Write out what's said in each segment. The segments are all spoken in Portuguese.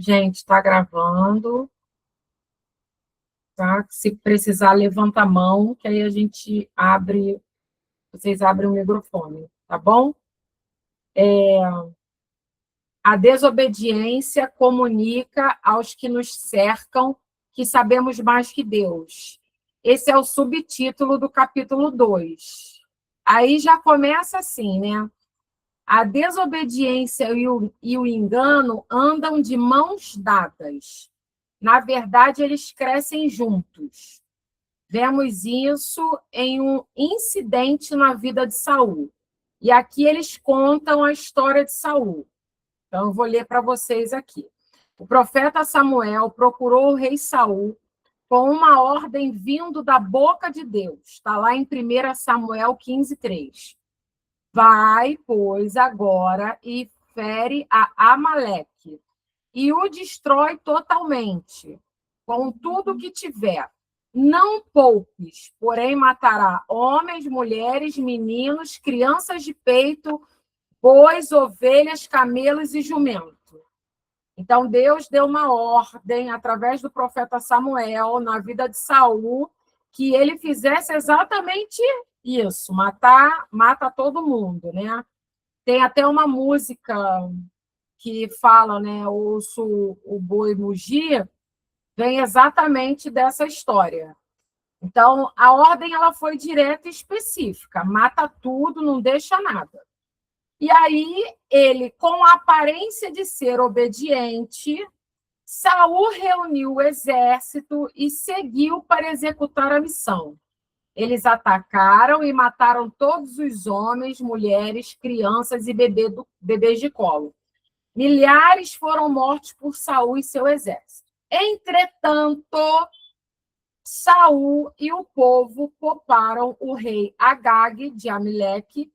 Gente, está gravando, tá? Se precisar, levanta a mão, que aí a gente abre, vocês abrem o microfone, tá bom? A desobediência comunica aos que nos cercam que sabemos mais que Deus. Esse é o subtítulo do capítulo 2. Aí já começa assim, né? A desobediência e o engano andam de mãos dadas. Na verdade, eles crescem juntos. Vemos isso em um incidente na vida de Saul. E aqui eles contam a história de Saul. Então, eu vou ler para vocês aqui. O profeta Samuel procurou o rei Saul com uma ordem vindo da boca de Deus. Está lá em 1 Samuel 15:3. Vai, pois, agora e fere a Amaleque e o destrói totalmente, com tudo que tiver. Não poupes, porém matará homens, mulheres, meninos, crianças de peito, bois, ovelhas, camelos e jumento. Então, Deus deu uma ordem, através do profeta Samuel, na vida de Saul, que ele fizesse exatamente isso, mata todo mundo, né? Tem até uma música que fala, né, ouço o boi mugir, vem exatamente dessa história. Então, a ordem ela foi direta e específica, mata tudo, não deixa nada. E aí, ele, com a aparência de ser obediente, Saul reuniu o exército e seguiu para executar a missão. Eles atacaram e mataram todos os homens, mulheres, crianças e bebês de colo. Milhares foram mortos por Saul e seu exército. Entretanto, Saul e o povo pouparam o rei Agag de Amileque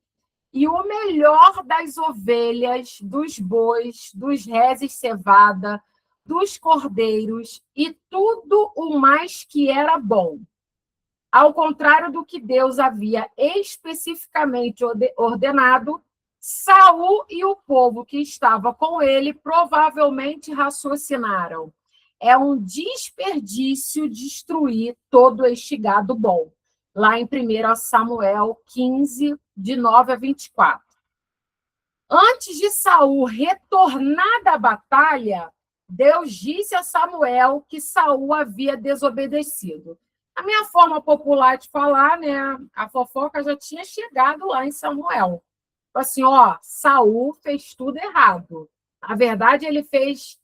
e o melhor das ovelhas, dos bois, dos rezes cevada, dos cordeiros e tudo o mais que era bom. Ao contrário do que Deus havia especificamente ordenado, Saul e o povo que estava com ele provavelmente raciocinaram: é um desperdício destruir todo este gado bom. Lá em 1 Samuel 15, de 9 a 24. Antes de Saul retornar da batalha, Deus disse a Samuel que Saul havia desobedecido. A minha forma popular de falar, né? A fofoca já tinha chegado lá em Samuel. Assim, ó, Saul fez tudo errado. Na verdade, ele fez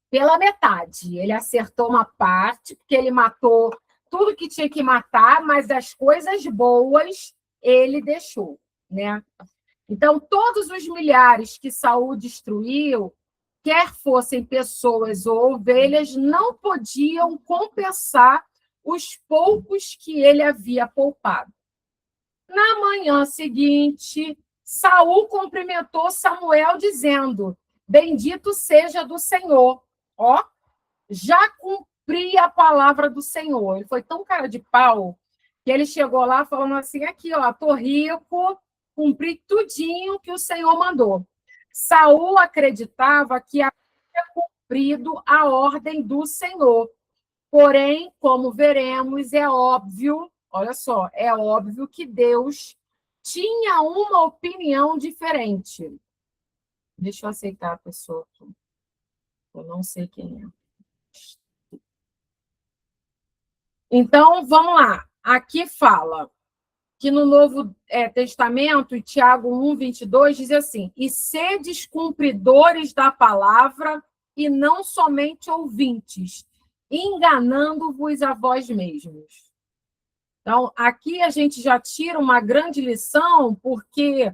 pela metade. Ele acertou uma parte, porque ele matou tudo que tinha que matar, mas as coisas boas ele deixou, né? Então, todos os milhares que Saul destruiu, quer fossem pessoas ou ovelhas, não podiam compensar os poucos que ele havia poupado. Na manhã seguinte, Saul cumprimentou Samuel, dizendo: bendito seja do Senhor. Ó, já cumpri a palavra do Senhor. Ele foi tão cara de pau que ele chegou lá falando assim: aqui, ó, tô rico, cumpri tudinho que o Senhor mandou. Saul acreditava que havia cumprido a ordem do Senhor. Porém, como veremos, é óbvio, olha só, é óbvio que Deus tinha uma opinião diferente. Deixa eu aceitar a pessoa aqui. Eu não sei quem é. Então, vamos lá. Aqui fala que no Novo Testamento, em Tiago 1:22, diz assim: e sedes cumpridores da palavra e não somente ouvintes, enganando-vos a vós mesmos. Então, aqui a gente já tira uma grande lição, porque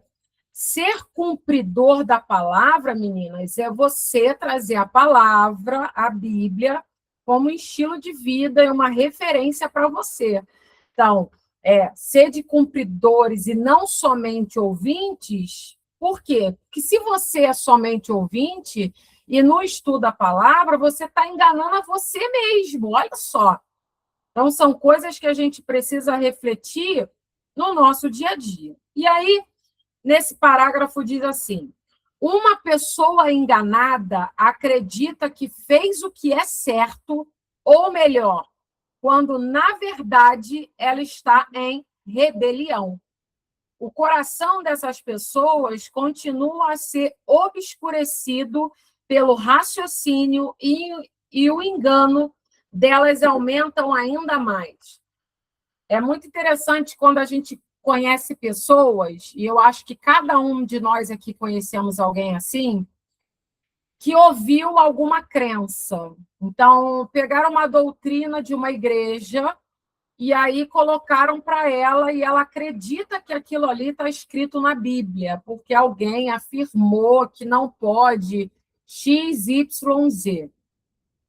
ser cumpridor da palavra, meninas, é você trazer a palavra, a Bíblia, como estilo de vida e uma referência para você. Então, sede cumpridores e não somente ouvintes. Por quê? Porque se você é somente ouvinte e não estuda a palavra, você está enganando a você mesmo. Olha só. Então, são coisas que a gente precisa refletir no nosso dia a dia. E aí, nesse parágrafo, diz assim: Uma pessoa enganada acredita que fez o que é certo, ou melhor, quando, na verdade, ela está em rebelião. O coração dessas pessoas continua a ser obscurecido pelo raciocínio e o engano delas aumentam ainda mais. É muito interessante quando a gente conhece pessoas, e eu acho que cada um de nós aqui conhecemos alguém assim, que ouviu alguma crença. Então, pegaram uma doutrina de uma igreja e aí colocaram para ela, e ela acredita que aquilo ali está escrito na Bíblia, porque alguém afirmou que não pode X, Y, Z.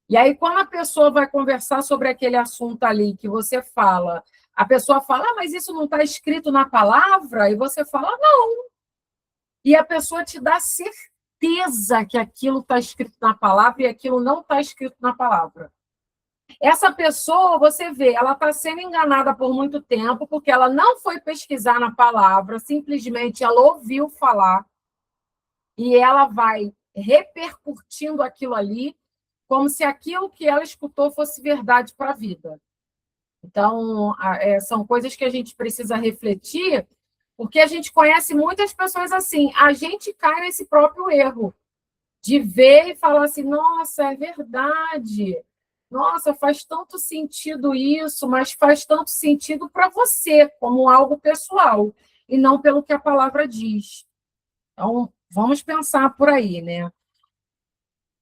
E aí, quando a pessoa vai conversar sobre aquele assunto ali que você fala, a pessoa fala, mas isso não está escrito na palavra? E você fala, não. E a pessoa te dá certeza que aquilo está escrito na palavra e aquilo não está escrito na palavra. Essa pessoa, você vê, ela está sendo enganada por muito tempo, porque ela não foi pesquisar na palavra, simplesmente ela ouviu falar e ela vai repercutindo aquilo ali como se aquilo que ela escutou fosse verdade para a vida. Então, são coisas que a gente precisa refletir, porque a gente conhece muitas pessoas assim. A gente cai nesse próprio erro de ver e falar assim, nossa, é verdade. Nossa, faz tanto sentido isso, mas faz tanto sentido para você, como algo pessoal, e não pelo que a palavra diz. Então, vamos pensar por aí, né?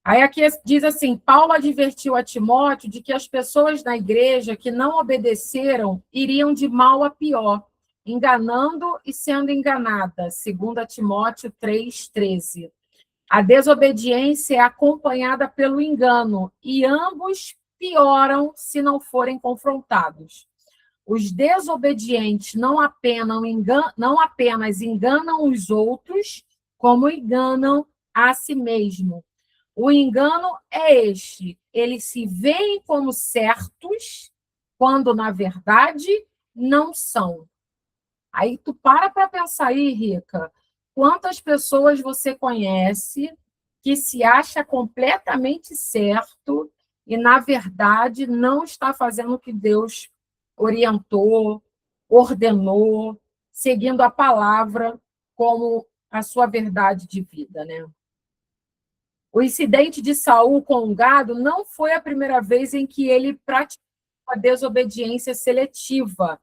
Aí aqui diz assim, Paulo advertiu a Timóteo de que as pessoas da igreja que não obedeceram iriam de mal a pior, enganando e sendo enganadas, segundo Timóteo 3,13. A desobediência é acompanhada pelo engano, e ambos pioram se não forem confrontados. Os desobedientes não apenas enganam os outros, como enganam a si mesmo. O engano é este: eles se veem como certos, quando, na verdade, não são. Aí tu para pensar aí, Rica, quantas pessoas você conhece que se acha completamente certo e, na verdade, não está fazendo o que Deus orientou, ordenou, seguindo a palavra como a sua verdade de vida, né? O incidente de Saul com o gado não foi a primeira vez em que ele praticou a desobediência seletiva.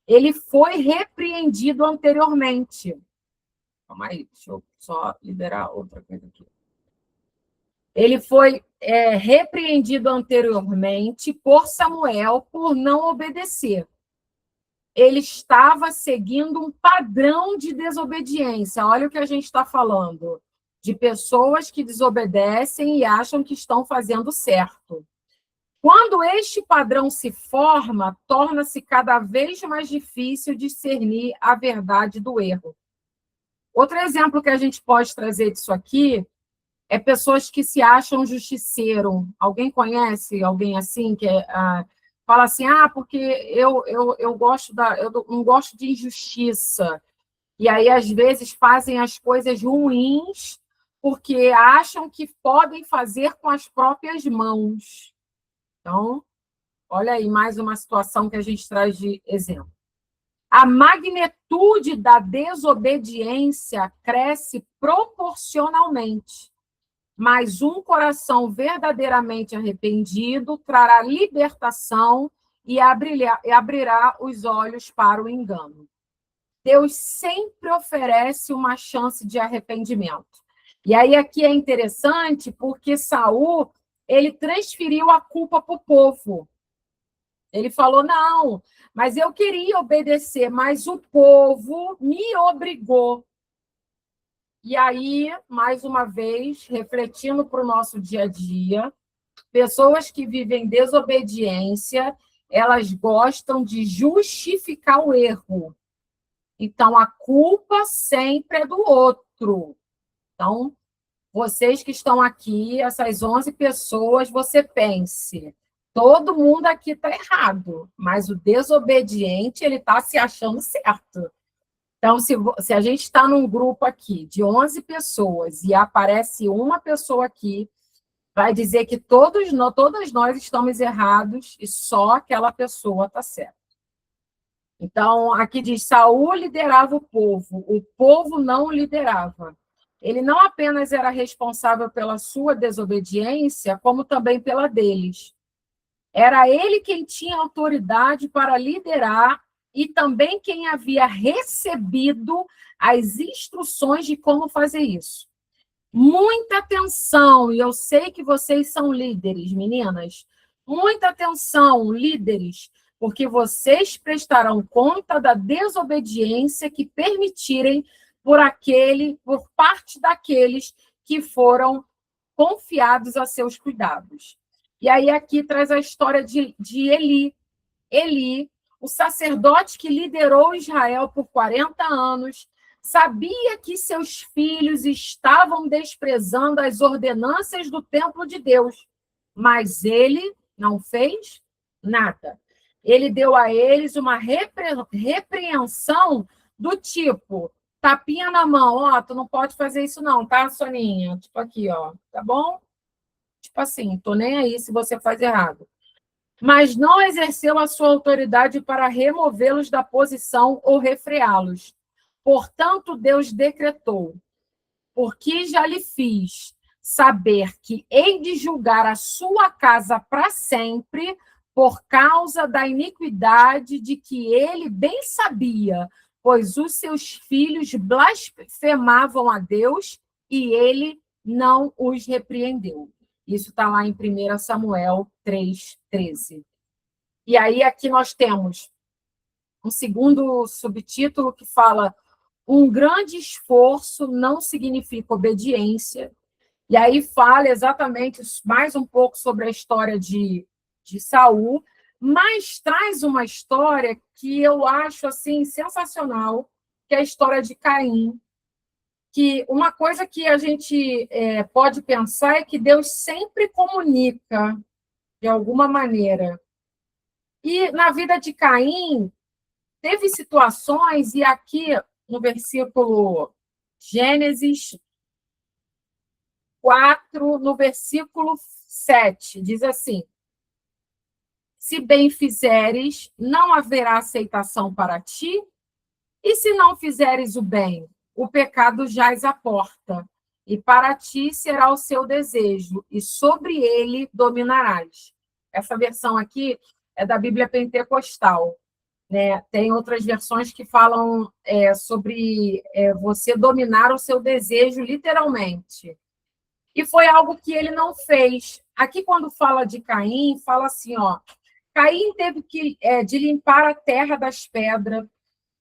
Ele foi repreendido anteriormente. Calma aí, deixa eu só liberar outra coisa aqui. Ele foi repreendido anteriormente por Samuel por não obedecer. Ele estava seguindo um padrão de desobediência. Olha o que a gente está falando. De pessoas que desobedecem e acham que estão fazendo certo. Quando este padrão se forma, torna-se cada vez mais difícil discernir a verdade do erro. Outro exemplo que a gente pode trazer disso aqui é pessoas que se acham justiceiro. Alguém conhece alguém assim que fala assim, porque eu não gosto de injustiça. E aí, às vezes, fazem as coisas ruins porque acham que podem fazer com as próprias mãos. Então, olha aí mais uma situação que a gente traz de exemplo. A magnitude da desobediência cresce proporcionalmente, mas um coração verdadeiramente arrependido trará libertação e abrirá os olhos para o engano. Deus sempre oferece uma chance de arrependimento. E aí aqui é interessante porque Saul, ele transferiu a culpa para o povo. Ele falou, não, mas eu queria obedecer, mas o povo me obrigou. E aí, mais uma vez, refletindo para o nosso dia a dia, pessoas que vivem desobediência, elas gostam de justificar o erro. Então, a culpa sempre é do outro. Então, vocês que estão aqui, essas 11 pessoas, você pense, todo mundo aqui está errado, mas o desobediente, ele está se achando certo. Então, se a gente está num grupo aqui de 11 pessoas e aparece uma pessoa aqui, vai dizer que todas nós estamos errados e só aquela pessoa está certa. Então, aqui diz, Saul liderava o povo não o liderava. Ele não apenas era responsável pela sua desobediência, como também pela deles. Era ele quem tinha autoridade para liderar e também quem havia recebido as instruções de como fazer isso. Muita atenção, e eu sei que vocês são líderes, meninas. Muita atenção, líderes, porque vocês prestarão conta da desobediência que permitirem por parte daqueles que foram confiados a seus cuidados. E aí aqui traz a história de Eli. Eli, o sacerdote que liderou Israel por 40 anos, sabia que seus filhos estavam desprezando as ordenanças do templo de Deus, mas ele não fez nada. Ele deu a eles uma repreensão do tipo, tapinha na mão, ó, tu não pode fazer isso não, tá, Soninha? Tipo aqui, ó, tá bom? Tipo assim, tô nem aí se você faz errado. Mas não exerceu a sua autoridade para removê-los da posição ou refreá-los. Portanto, Deus decretou: porque já lhe fiz saber que hei de julgar a sua casa para sempre, por causa da iniquidade de que ele bem sabia, pois os seus filhos blasfemavam a Deus e ele não os repreendeu. Isso está lá em 1 Samuel 3:13. E aí aqui nós temos um segundo subtítulo que fala: um grande esforço não significa obediência. E aí fala exatamente mais um pouco sobre a história de Saul, mas traz uma história que eu acho assim sensacional, que é a história de Caim. Que uma coisa que a gente pode pensar é que Deus sempre comunica de alguma maneira. E na vida de Caim, teve situações, e aqui no versículo Gênesis 4, no versículo 7, diz assim: se bem fizeres, não haverá aceitação para ti, e se não fizeres o bem, o pecado jaz à porta, e para ti será o seu desejo, e sobre ele dominarás. Essa versão aqui é da Bíblia Pentecostal. Né? Tem outras versões que falam sobre você dominar o seu desejo, literalmente. E foi algo que ele não fez. Aqui, quando fala de Caim, fala assim, ó, Caim teve de limpar a terra das pedras,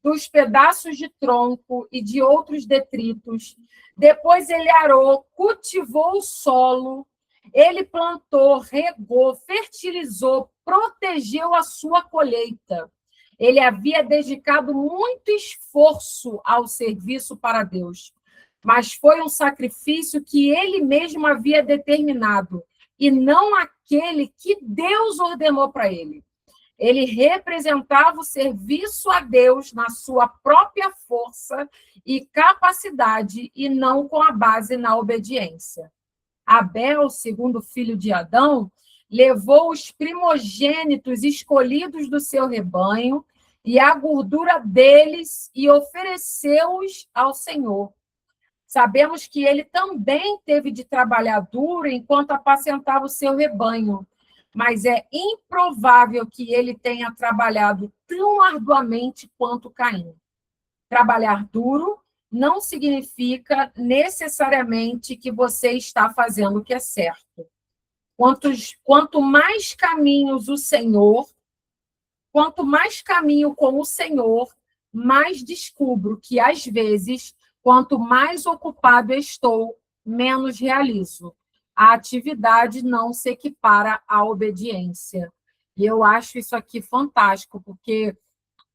dos pedaços de tronco e de outros detritos. Depois ele arou, cultivou o solo, ele plantou, regou, fertilizou, protegeu a sua colheita. Ele havia dedicado muito esforço ao serviço para Deus, mas foi um sacrifício que ele mesmo havia determinado, e não aquele que Deus ordenou para ele. Ele representava o serviço a Deus na sua própria força e capacidade, e não com a base na obediência. Abel, segundo filho de Adão, levou os primogênitos escolhidos do seu rebanho e a gordura deles e ofereceu-os ao Senhor. Sabemos que ele também teve de trabalhar duro enquanto apacentava o seu rebanho, mas é improvável que ele tenha trabalhado tão arduamente quanto Caim. Trabalhar duro não significa necessariamente que você está fazendo o que é certo. Quanto mais caminhos o Senhor, quanto mais caminho com o Senhor, mais descubro que, às vezes, quanto mais ocupado estou, menos realizo. A atividade não se equipara à obediência. E eu acho isso aqui fantástico, porque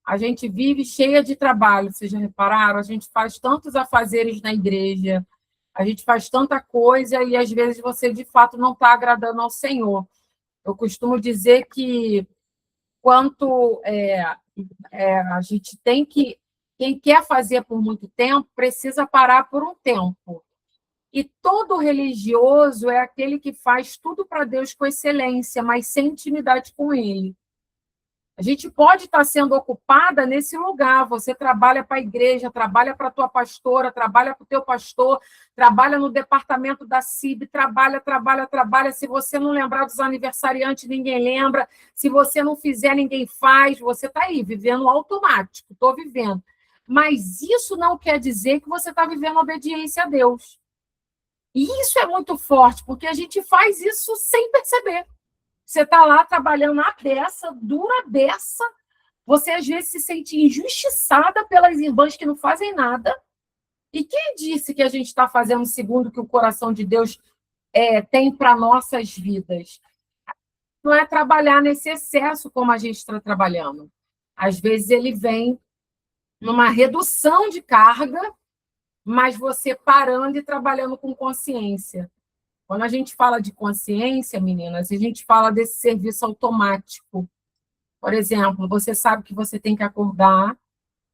a gente vive cheia de trabalho, vocês já repararam? A gente faz tantos afazeres na igreja, a gente faz tanta coisa e, às vezes, você, de fato, não está agradando ao Senhor. Eu costumo dizer que a gente tem que Quem quer fazer por muito tempo precisa parar por um tempo. E todo religioso é aquele que faz tudo para Deus com excelência, mas sem intimidade com Ele. A gente pode estar sendo ocupada nesse lugar. Você trabalha para a igreja, trabalha para a tua pastora, trabalha para o teu pastor, trabalha no departamento da CIB, trabalha. Se você não lembrar dos aniversariantes, ninguém lembra. Se você não fizer, ninguém faz. Você está aí, vivendo automático. Estou vivendo. Mas isso não quer dizer que você está vivendo obediência a Deus. E isso é muito forte, porque a gente faz isso sem perceber. Você está lá trabalhando na beça, dura beça, você às vezes se sente injustiçada pelas irmãs que não fazem nada. E quem disse que a gente está fazendo segundo o que o coração de Deus tem para nossas vidas? Não é trabalhar nesse excesso como a gente está trabalhando. Às vezes ele vem numa redução de carga, mas você parando e trabalhando com consciência. Quando a gente fala de consciência, meninas, a gente fala desse serviço automático. Por exemplo, você sabe que você tem que acordar,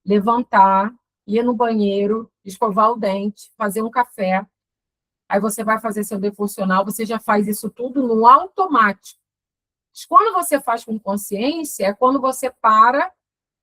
levantar, ir no banheiro, escovar o dente, fazer um café. Aí você vai fazer seu devocional, você já faz isso tudo no automático. Mas quando você faz com consciência, é quando você para,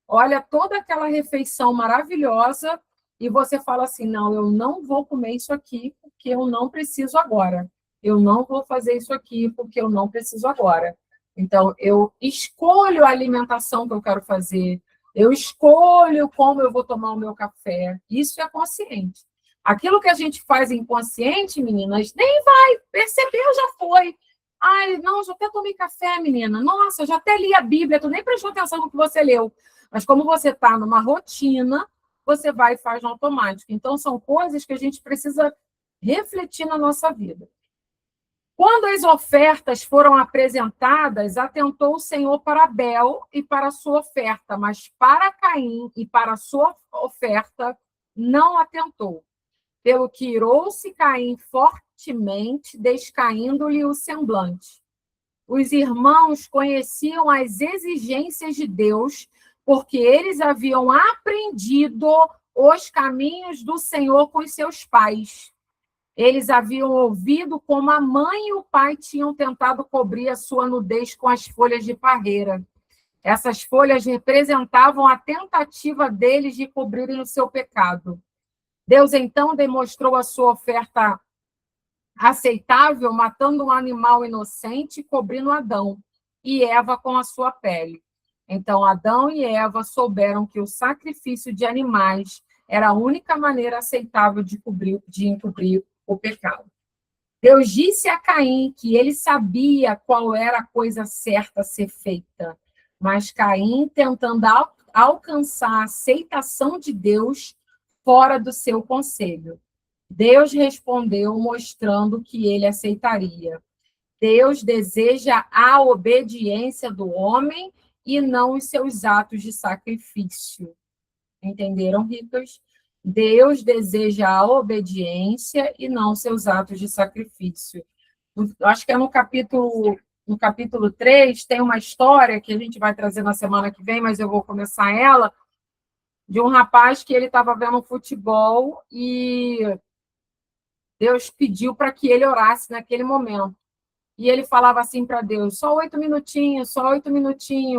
olha toda aquela refeição maravilhosa e você fala assim, não, eu não vou comer isso aqui porque eu não preciso agora. Eu não vou fazer isso aqui porque eu não preciso agora. Então, eu escolho a alimentação que eu quero fazer, eu escolho como eu vou tomar o meu café. Isso é consciente. Aquilo que a gente faz inconsciente, meninas, nem vai, percebeu, já foi. Ai, não, já até tomei café, menina. Nossa, já até li a Bíblia, tu nem prestou atenção no que você leu. Mas como você está numa rotina, você vai e faz no automático. Então, são coisas que a gente precisa refletir na nossa vida. Quando as ofertas foram apresentadas, atentou o Senhor para Abel e para a sua oferta, mas para Caim e para a sua oferta não atentou. Pelo que irou-se Caim fortemente, descaindo-lhe o semblante. Os irmãos conheciam as exigências de Deus, porque eles haviam aprendido os caminhos do Senhor com os seus pais. Eles haviam ouvido como a mãe e o pai tinham tentado cobrir a sua nudez com as folhas de parreira. Essas folhas representavam a tentativa deles de cobrirem o seu pecado. Deus, então, demonstrou a sua oferta aceitável, matando um animal inocente e cobrindo Adão e Eva com a sua pele. Então, Adão e Eva souberam que o sacrifício de animais era a única maneira aceitável de encobrir o pecado. Deus disse a Caim que ele sabia qual era a coisa certa a ser feita, mas Caim, tentando alcançar a aceitação de Deus fora do seu conselho. Deus respondeu mostrando que ele aceitaria. Deus deseja a obediência do homem e não os seus atos de sacrifício. Entenderam, ricas? Deus deseja a obediência e não seus atos de sacrifício. Acho que é no capítulo 3, tem uma história que a gente vai trazer na semana que vem, mas eu vou começar ela, de um rapaz que ele estava vendo futebol e Deus pediu para que ele orasse naquele momento. E ele falava assim para Deus, só 8 minutinhos,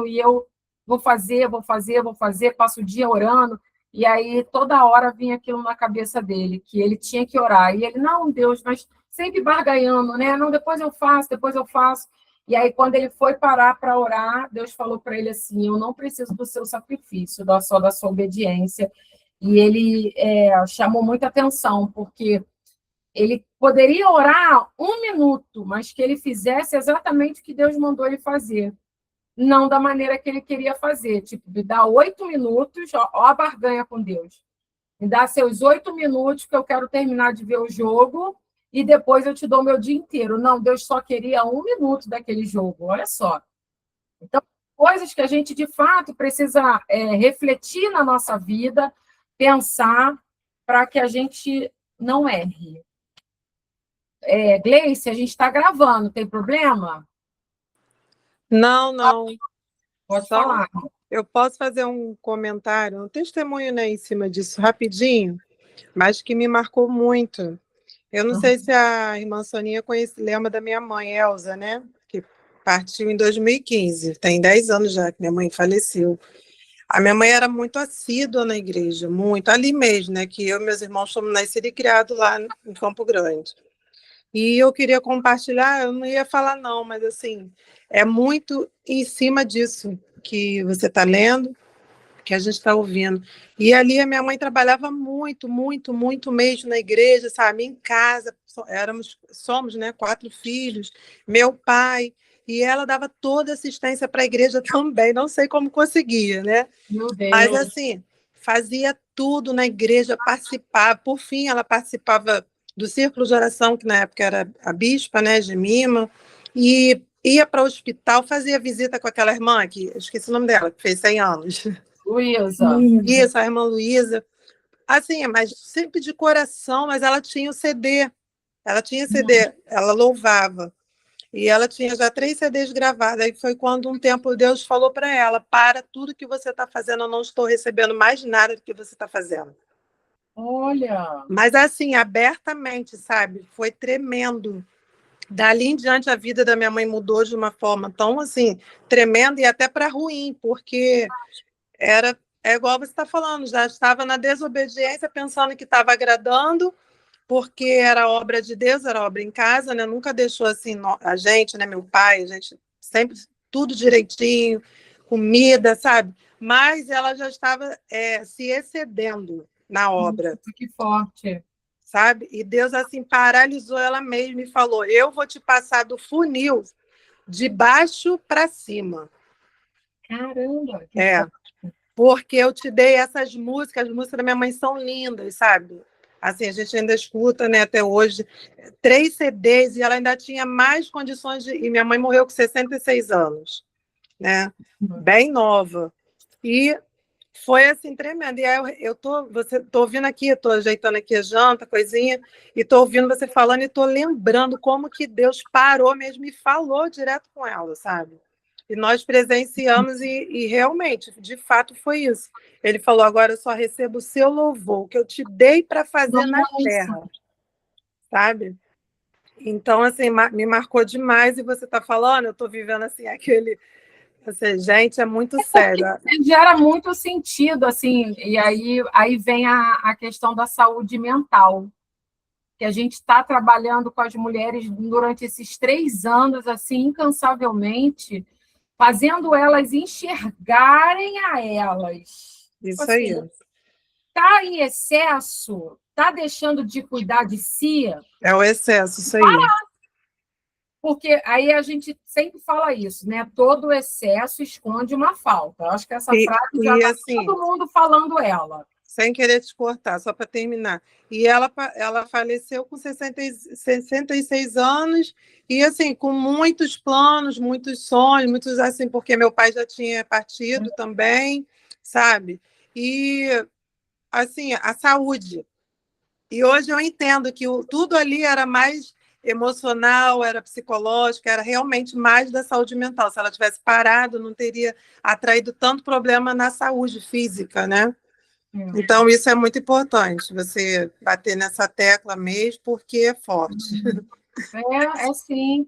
e eu vou fazer, passo o dia orando. E aí, toda hora vinha aquilo na cabeça dele, que ele tinha que orar. E ele, não, Deus, mas sempre barganhando, né? Não, depois eu faço. E aí, quando ele foi parar para orar, Deus falou para ele assim, eu não preciso do seu sacrifício, só da sua obediência. E ele chamou muita atenção, porque ele poderia orar 1 minuto, mas que ele fizesse exatamente o que Deus mandou ele fazer. Não da maneira que ele queria fazer. Tipo, me dá 8 minutos, ó a barganha com Deus. Me dá seus 8 minutos que eu quero terminar de ver o jogo e depois eu te dou meu dia inteiro. Não, Deus só queria 1 minuto daquele jogo, olha só. Então, coisas que a gente, de fato, precisa refletir na nossa vida, pensar, para que a gente não erre. Gleice, a gente está gravando, tem problema? Não. Pode falar. Eu posso fazer um comentário, um testemunho, né, em cima disso, rapidinho, mas que me marcou muito. Eu não sei se a irmã Soninha lembra da minha mãe, Elza, né? Que partiu em 2015. Tem 10 anos já que minha mãe faleceu. A minha mãe era muito assídua na igreja, muito, ali mesmo, né? Que eu e meus irmãos somos nascidos e criados lá em Campo Grande. E eu queria compartilhar, eu não ia falar não, mas assim, é muito em cima disso que você está lendo, que a gente está ouvindo. E ali a minha mãe trabalhava muito, muito, muito mesmo na igreja, sabe? Em casa, somos, né, 4 filhos, meu pai, e ela dava toda assistência para a igreja também, não sei como conseguia, né? Meu Mas Deus. assim, fazia tudo na igreja, participava, por fim ela participava do círculo de oração, que na época era a bispa, né, de Mima, e ia para o hospital, fazia visita com aquela irmã, que eu esqueci o nome dela, que fez 100 anos. Luísa. Isso, a irmã Luísa. Assim, mas sempre de coração, mas ela tinha o CD. Ela tinha CD, ela louvava. E ela tinha já 3 CDs gravados. Aí foi quando um tempo Deus falou para ela: para tudo que você está fazendo, eu não estou recebendo mais nada do que você está fazendo. Olha. Mas assim, abertamente, sabe? Foi tremendo. Dali em diante, a vida da minha mãe mudou de uma forma tão assim, tremenda e até para ruim, porque é igual você está falando, já estava na desobediência, pensando que estava agradando, porque era obra de Deus, era obra em casa, né? Nunca deixou assim a gente, né? Meu pai, a gente sempre tudo direitinho, comida, sabe? Mas ela já estava se excedendo na obra, Que forte. sabe? E Deus assim paralisou ela mesma e falou: eu vou te passar do funil de baixo para cima. Caramba, que É. forte. Porque eu te dei essas músicas, as músicas da minha mãe são lindas, sabe? Assim, a gente ainda escuta, né, até hoje, 3 CDs, e ela ainda tinha mais condições de... E minha mãe morreu com 66 anos, né? Bem nova. E foi, assim, tremendo. E aí tô ouvindo aqui, tô ajeitando aqui a janta, coisinha, e tô ouvindo você falando e tô lembrando como que Deus parou mesmo e falou direto com ela, sabe? E nós presenciamos e realmente, de fato, foi isso. Ele falou: agora eu só recebo o seu louvor, o que eu te dei para fazer na terra, sabe? Então, assim, me marcou demais. E você está falando, eu estou vivendo assim, aquele. Assim, gente, é muito sério. Gera muito sentido, assim, e aí vem a questão da saúde mental, que a gente está trabalhando com as mulheres durante esses 3 anos, assim, incansavelmente, fazendo elas enxergarem a elas. Tipo Isso assim, aí. está em excesso, está deixando de cuidar de si, É o excesso, isso aí. porque aí a gente sempre fala isso, né? Todo excesso esconde uma falta. Eu acho que essa frase já está Assim, todo mundo falando ela. sem querer te cortar, só para terminar. E ela faleceu com 66 anos, e assim, com muitos planos, muitos sonhos, muitos assim, porque meu pai já tinha partido também, sabe? E assim, a saúde. E hoje eu entendo que tudo ali era mais emocional, era psicológico, era realmente mais da saúde mental. Se ela tivesse parado, não teria atraído tanto problema na saúde física, né? Então, isso é muito importante, você bater nessa tecla mesmo, porque é forte. É sim.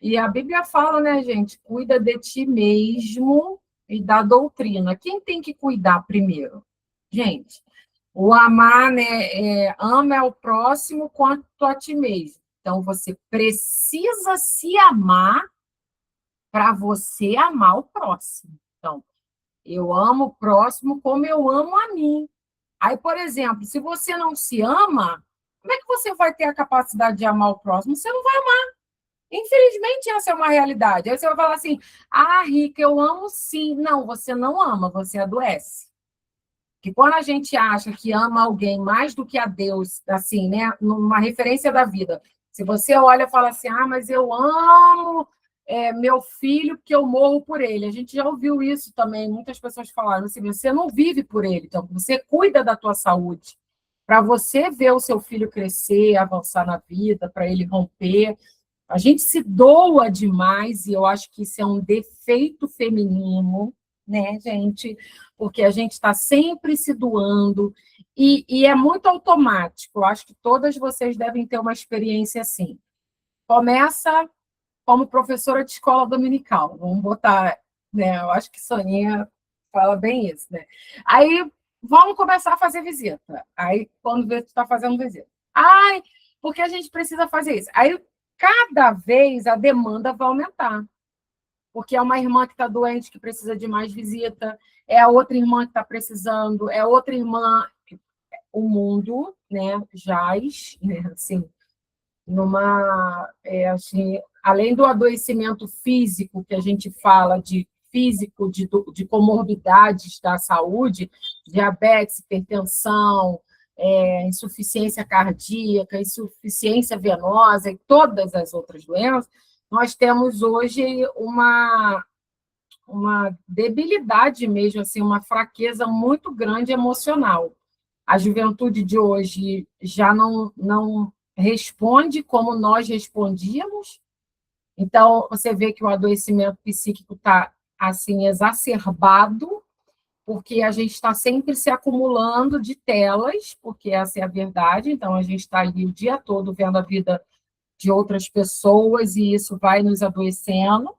E a Bíblia fala, né, gente? Cuida de ti mesmo e da doutrina. Quem tem que cuidar primeiro? Gente, o amar, né? Ama ao próximo quanto a ti mesmo. Então, você precisa se amar para você amar o próximo. Então, eu amo o próximo como eu amo a mim. Aí, por exemplo, se você não se ama, como é que você vai ter a capacidade de amar o próximo? Você não vai amar. Infelizmente, essa é uma realidade. Aí você vai falar assim: ah, Rica, eu amo sim. Não, você não ama, você adoece. Que quando a gente acha que ama alguém mais do que a Deus, assim, né? Numa referência da vida. Se você olha e fala assim: ah, mas eu amo meu filho porque eu morro por ele. A gente já ouviu isso também. Muitas pessoas falaram assim: você não vive por ele, então você cuida da tua saúde. Para você ver o seu filho crescer, avançar na vida, para ele romper. A gente se doa demais, e eu acho que isso é um defeito feminino. né, gente? Porque a gente está sempre se doando e é muito automático. Eu acho que todas vocês devem ter uma experiência assim. Começa como professora de escola dominical, vamos botar, né? Eu acho que Soninha fala bem isso, né? Aí vamos começar a fazer visita. Aí, quando vê, tu está fazendo visita. Ai, porque a gente precisa fazer isso. Aí, cada vez a demanda vai aumentar. Porque é uma irmã que está doente, que precisa de mais visita, é a outra irmã que está precisando, é outra irmã. O mundo, né, jaz, né, assim, assim, além do adoecimento físico, que a gente fala de físico, de comorbidades da saúde, diabetes, hipertensão, insuficiência cardíaca, insuficiência venosa e todas as outras doenças, nós temos hoje uma debilidade mesmo, assim, uma fraqueza muito grande emocional. A juventude de hoje já não responde como nós respondíamos. Então, você vê que o adoecimento psíquico está assim exacerbado, porque a gente está sempre se acumulando de telas, porque essa é a verdade. Então, a gente está ali o dia todo vendo a vida de outras pessoas e isso vai nos adoecendo.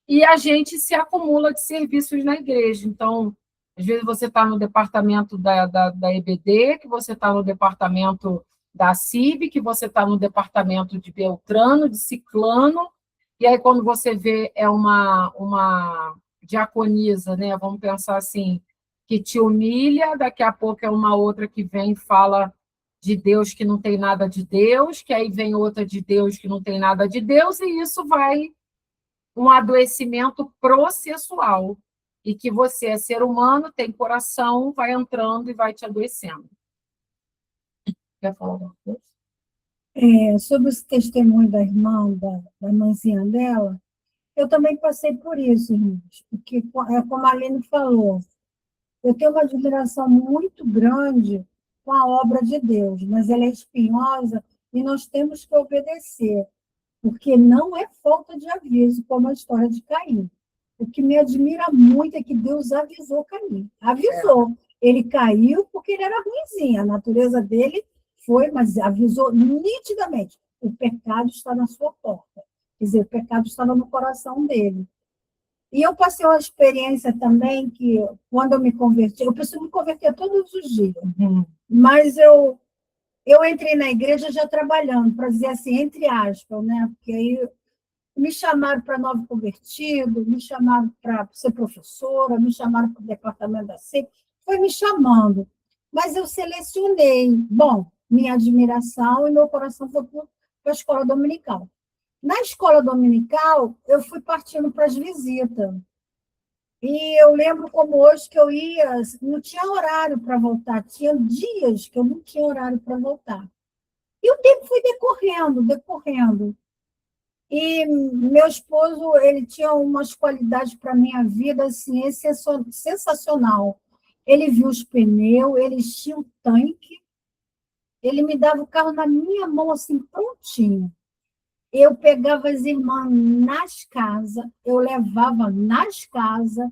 E a gente se acumula de serviços na igreja. Então, às vezes você está no departamento da EBD, que você está no departamento da CIB, que você está no departamento de Beltrano, de Ciclano, e aí quando você vê é uma diaconisa, né? Vamos pensar assim, que te humilha, daqui a pouco é uma outra que vem e fala de Deus que não tem nada de Deus, que aí vem outra de Deus que não tem nada de Deus, e isso vai um adoecimento processual, e que você é ser humano, tem coração, vai entrando e vai te adoecendo. Quer falar alguma coisa? Sobre esse testemunho da irmã, da mãezinha dela, eu também passei por isso, irmãos, porque, como a Aline falou, eu tenho uma admiração muito grande com a obra de Deus, mas ela é espinhosa e nós temos que obedecer, porque não é falta de aviso, como a história de Caim. O que me admira muito é que Deus avisou Caim. Avisou. Ele caiu porque ele era ruinzinho. A natureza dele foi, mas avisou nitidamente. O pecado está na sua porta. Quer dizer, o pecado estava no coração dele. E eu passei uma experiência também que, quando eu me converti, eu preciso me converter todos os dias. Mas eu entrei na igreja já trabalhando, para dizer assim, entre aspas, né? Porque aí me chamaram para novo convertido, me chamaram para ser professora, me chamaram para o departamento da CEP, foi me chamando. Mas eu selecionei, bom, minha admiração e meu coração foi para a escola dominical. Na escola dominical, eu fui partindo para as visitas. E eu lembro como hoje que eu ia, não tinha horário para voltar, tinha dias que eu não tinha horário para voltar. E o tempo foi decorrendo. E meu esposo, ele tinha umas qualidades para a minha vida, assim, sensacional. Ele viu os pneus, ele enchia o tanque, ele me dava o carro na minha mão, assim, prontinho. Eu pegava as irmãs nas casas, eu levava nas casas,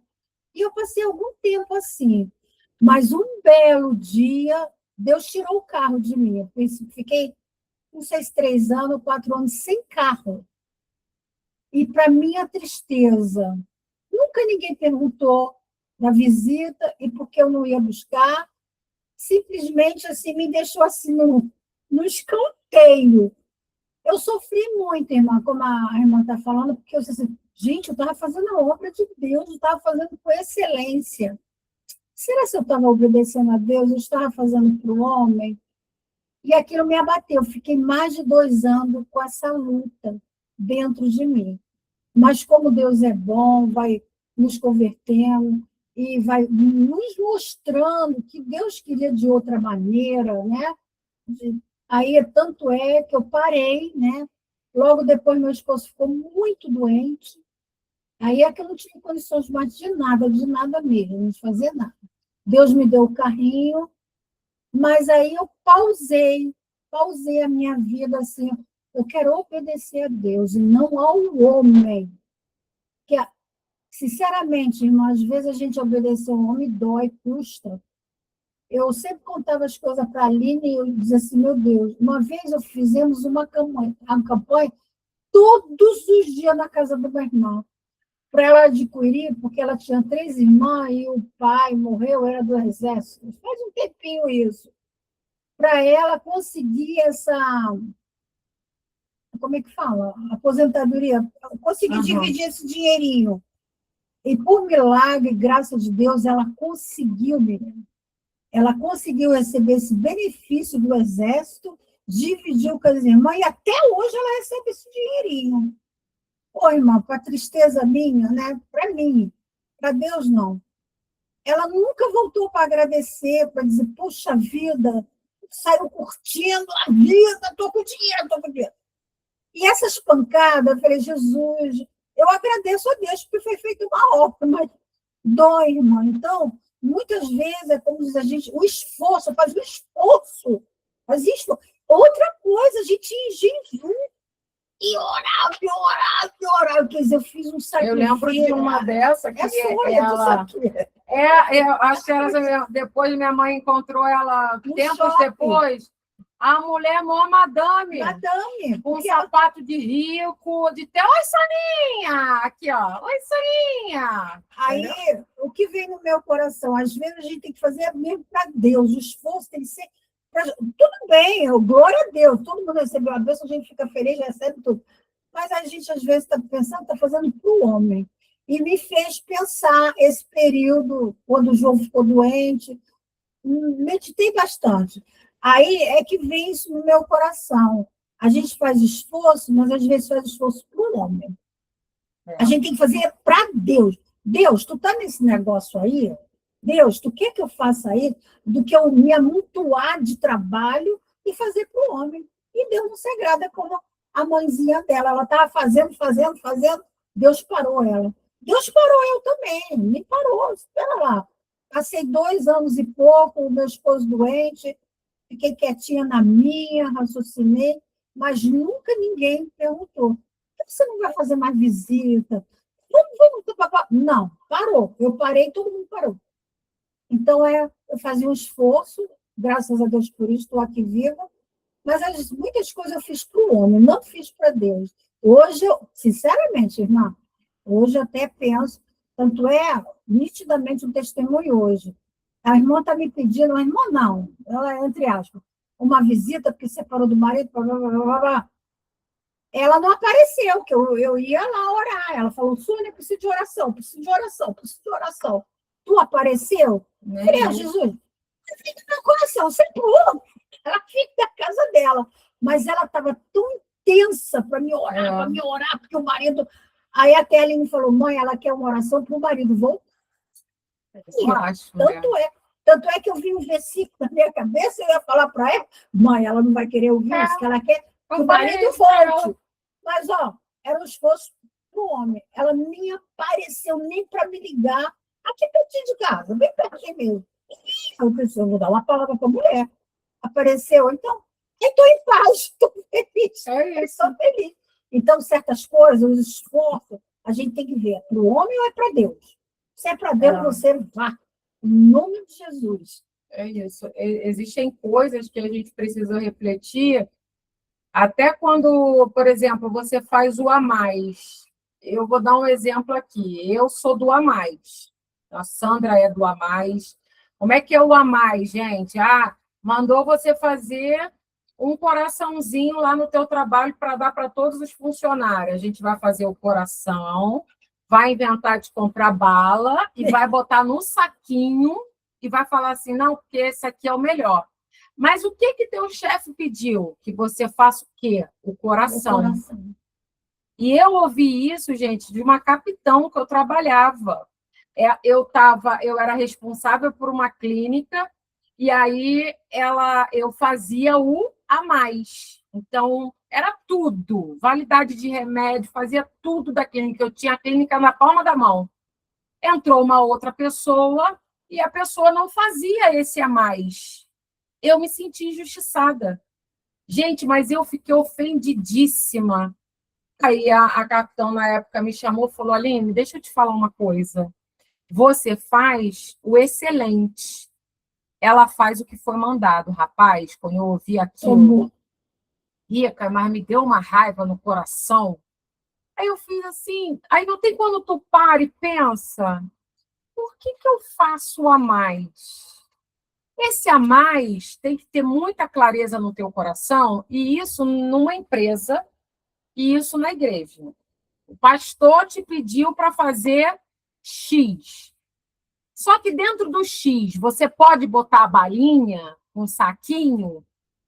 e eu passei algum tempo assim. Mas um belo dia, Deus tirou o carro de mim. Eu fiquei, não sei se 3 anos, 4 anos, sem carro. E, para minha tristeza, nunca ninguém perguntou na visita e por que eu não ia buscar. Simplesmente assim, me deixou assim no escanteio. Eu sofri muito, irmã, como a irmã está falando, porque eu disse assim, gente, eu estava fazendo a obra de Deus, eu estava fazendo com excelência. Será que eu estava obedecendo a Deus? Eu estava fazendo para o homem? E aquilo me abateu. Eu fiquei mais de 2 anos com essa luta dentro de mim. Mas como Deus é bom, vai nos convertendo e vai nos mostrando que Deus queria de outra maneira, né? Aí, tanto é que eu parei, né? Logo depois, meu esposo ficou muito doente. Aí é que eu não tinha condições mais de nada mesmo, de fazer nada. Deus me deu o carrinho, mas aí eu pausei a minha vida assim. Eu quero obedecer a Deus e não ao homem. Que Sinceramente, irmã, às vezes a gente obedecer um homem dói, custa. Eu sempre contava as coisas para a Aline e eu dizia assim, meu Deus, uma vez fizemos uma campanha todos os dias na casa do meu irmão, para ela adquirir, porque ela tinha 3 irmãs e o pai morreu, era do exército. Faz um tempinho isso. Para ela conseguir essa, como é que fala? Aposentadoria, conseguir dividir esse dinheirinho. E por milagre, graças a Deus, ela conseguiu, menina. Ela conseguiu receber esse benefício do exército, dividiu com as irmãs, e até hoje ela recebe esse dinheirinho. Pô, irmã, para tristeza minha, né? Para mim, para Deus não. Ela nunca voltou para agradecer, para dizer, puxa vida, saiu curtindo a vida, estou com dinheiro, estou com dinheiro. E essas pancadas, eu falei, Jesus, eu agradeço a Deus porque foi feita uma obra, mas dói, irmã. Então, muitas vezes, é como diz a gente, o esforço, faz o esforço, faz isso. Outra coisa, a gente ir em jejum e orar, e orar, e orar. Quer dizer, eu fiz um sacrifício. Eu lembro de uma dessa que ela... eu acho que era, depois minha mãe encontrou ela, tempos depois, a mulher mó madame. Madame. Com um sapato de rico, de ter, oi, Soninha! Aqui, ó, oi, Soninha! Aí, o que vem no meu coração? Às vezes a gente tem que fazer mesmo para Deus, o esforço tem que ser... Tudo bem, glória a Deus, todo mundo recebeu a bênção, a gente fica feliz, recebe tudo. Mas a gente, às vezes, está pensando, está fazendo para o homem. E me fez pensar esse período, quando o João ficou doente, meditei bastante. Aí é que vem isso no meu coração. A gente faz esforço, mas às vezes faz esforço para o homem. A gente tem que fazer para Deus. Deus, tu está nesse negócio aí? Deus, tu quer que eu faça isso? Do que eu me amontoar de trabalho e fazer para o homem. E Deus não se agrada como a mãezinha dela. Ela estava fazendo. Deus parou ela. Deus parou eu também. Me parou. Espera lá. Passei 2 anos e pouco, o meu esposo doente, fiquei quietinha na minha, raciocinei, mas nunca ninguém perguntou. Por que você não vai fazer mais visita? Não, parou. Eu parei, todo mundo parou. Então, eu fazia um esforço, graças a Deus por isso, estou aqui viva, mas muitas coisas eu fiz para o homem, não fiz para Deus. Hoje, sinceramente, irmã, hoje eu até penso, tanto é nitidamente um testemunho hoje. A irmã está me pedindo, a irmã não, ela é, entre aspas, uma visita, porque separou do marido, blá, blá, blá, blá, blá. Ela não apareceu, que eu ia lá orar. Ela falou, Sônia, preciso de oração, preciso de oração, preciso de oração. Tu apareceu? Eu falei, Jesus, você fica no meu coração, você pula. Ela fica na casa dela. Mas ela estava tão intensa para me orar, porque o marido... Aí até a Aline falou, mãe, ela quer uma oração para o marido. Vou. Tanto é que eu vi um versículo na minha cabeça, eu ia falar para ela, mãe, ela não vai querer ouvir isso, que ela quer que o marido volte. Mas, era um esforço para o homem. Ela nem apareceu nem para me ligar. Aqui pertinho de casa, bem pertinho mesmo. Eu pensei, eu vou dar uma palavra para a mulher. Apareceu, então, eu estou em paz, estou feliz. Estou feliz. Então, certas coisas, os esforços, a gente tem que ver, é para o homem ou é para Deus? Se é para Deus, você vá. Em nome de Jesus. É isso. Existem coisas que a gente precisa refletir, até quando, por exemplo, você faz o a mais. Eu vou dar um exemplo aqui. Eu sou do a mais. A Sandra é do a mais. Como é que é o a mais, gente? Mandou você fazer um coraçãozinho lá no teu trabalho para dar para todos os funcionários. A gente vai fazer o coração, vai inventar de comprar bala e vai botar no saquinho e vai falar assim, não, porque esse aqui é o melhor. Mas o que teu chefe pediu? Que você faça o quê? O coração. E eu ouvi isso, gente, de uma capitão que eu trabalhava. Eu era responsável por uma clínica e aí eu fazia o a mais. Então, era tudo. Validade de remédio, fazia tudo da clínica. Eu tinha a clínica na palma da mão. Entrou uma outra pessoa e a pessoa não fazia esse a mais. Eu me senti injustiçada. Gente, mas eu fiquei ofendidíssima. Aí a capitã, na época, me chamou e falou, Aline, deixa eu te falar uma coisa. Você faz o excelente. Ela faz o que foi mandado. Rapaz, quando eu ouvi aquilo, Rica, mas me deu uma raiva no coração. Aí eu fiz assim, aí não tem quando tu para e pensa, por que que eu faço a mais? Esse a mais tem que ter muita clareza no teu coração, e isso numa empresa, e isso na igreja. O pastor te pediu para fazer X. Só que dentro do X, você pode botar a balinha, um saquinho,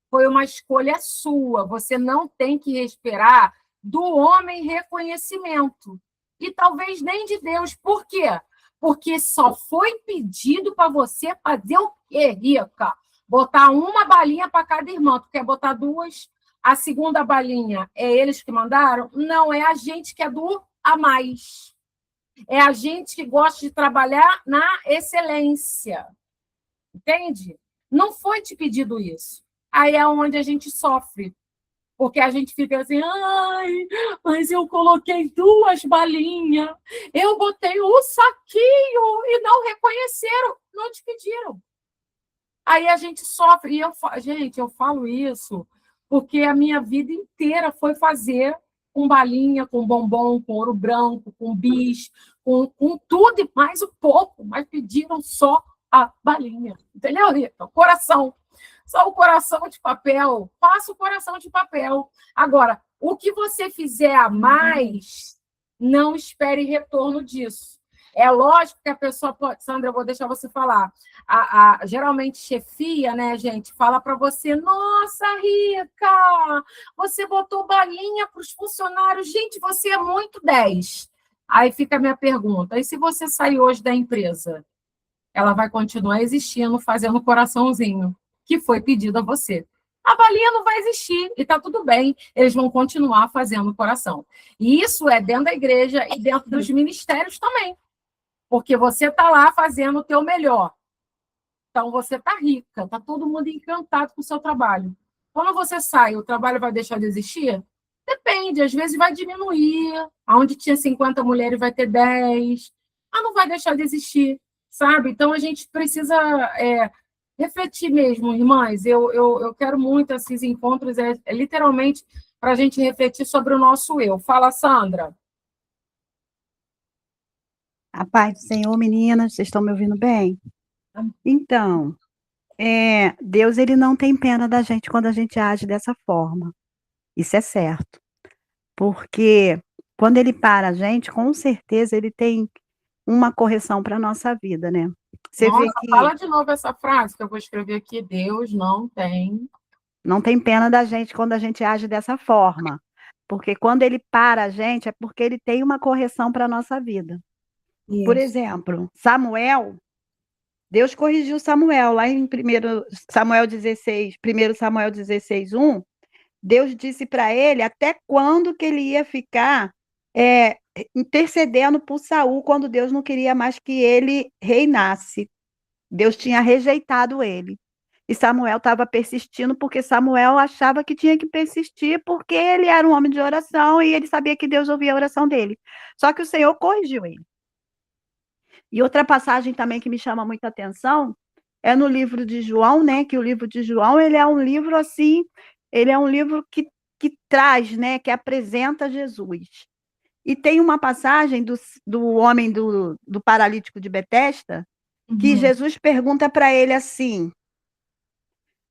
foi uma escolha sua. Você não tem que esperar do homem reconhecimento. E talvez nem de Deus. Por quê? Porque só foi pedido para você fazer o quê, Rica? Botar uma balinha para cada irmão. Tu quer botar duas? A segunda balinha é eles que mandaram? Não, é a gente que é do a mais. É a gente que gosta de trabalhar na excelência. Entende? Não foi te pedido isso. Aí é onde a gente sofre. Porque a gente fica assim, ai, mas eu coloquei duas balinhas, eu botei um saquinho e não reconheceram, não te pediram. Aí a gente sofre. E gente, eu falo isso porque a minha vida inteira foi fazer com balinha, com bombom, com ouro branco, com bis, com tudo e mais um pouco, mas pediram só a balinha. Entendeu, Rita? Coração. Só o coração de papel. Faça o coração de papel. Agora, o que você fizer a mais, não espere retorno disso. É lógico que a pessoa pode... Sandra, eu vou deixar você falar. Geralmente, chefia, né, gente, fala para você, nossa, Rica, você botou balinha para os funcionários. Gente, você é muito 10. Aí fica a minha pergunta. E se você sair hoje da empresa? Ela vai continuar existindo, fazendo coraçãozinho, que foi pedido a você. A balinha não vai existir, e está tudo bem, eles vão continuar fazendo coração. E isso é dentro da igreja e dentro dos ministérios também, porque você está lá fazendo o teu melhor. Então, você está rica, está todo mundo encantado com o seu trabalho. Quando você sai, o trabalho vai deixar de existir? Depende, às vezes vai diminuir, onde tinha 50 mulheres vai ter 10, mas não vai deixar de existir, sabe? Então, a gente precisa refletir mesmo, irmãs. Eu quero muito esses encontros, literalmente para a gente refletir sobre o nosso eu. Fala, Sandra. A paz do Senhor, meninas, vocês estão me ouvindo bem? Então, Deus ele não tem pena da gente quando a gente age dessa forma. Isso é certo. Porque quando ele para a gente, com certeza ele tem uma correção para a nossa vida, né? Você Nossa, vê que fala de novo essa frase que eu vou escrever aqui. Deus não tem pena da gente quando a gente age dessa forma. Porque quando ele para a gente, é porque ele tem uma correção para a nossa vida. Por Isso. exemplo, Samuel, Deus corrigiu Samuel, lá em 1 Samuel 16, 1 Samuel 16, 1, Deus disse para ele até quando que ele ia ficar intercedendo por Saul, quando Deus não queria mais que ele reinasse. Deus tinha rejeitado ele. E Samuel estava persistindo, porque Samuel achava que tinha que persistir, porque ele era um homem de oração e ele sabia que Deus ouvia a oração dele. Só que o Senhor corrigiu ele. E outra passagem também que me chama muita atenção é no livro de João, né? Que o livro de João, ele é um livro assim, ele é um livro que traz, né? Que apresenta Jesus. E tem uma passagem do homem do paralítico de Betesda, que Jesus pergunta para ele assim,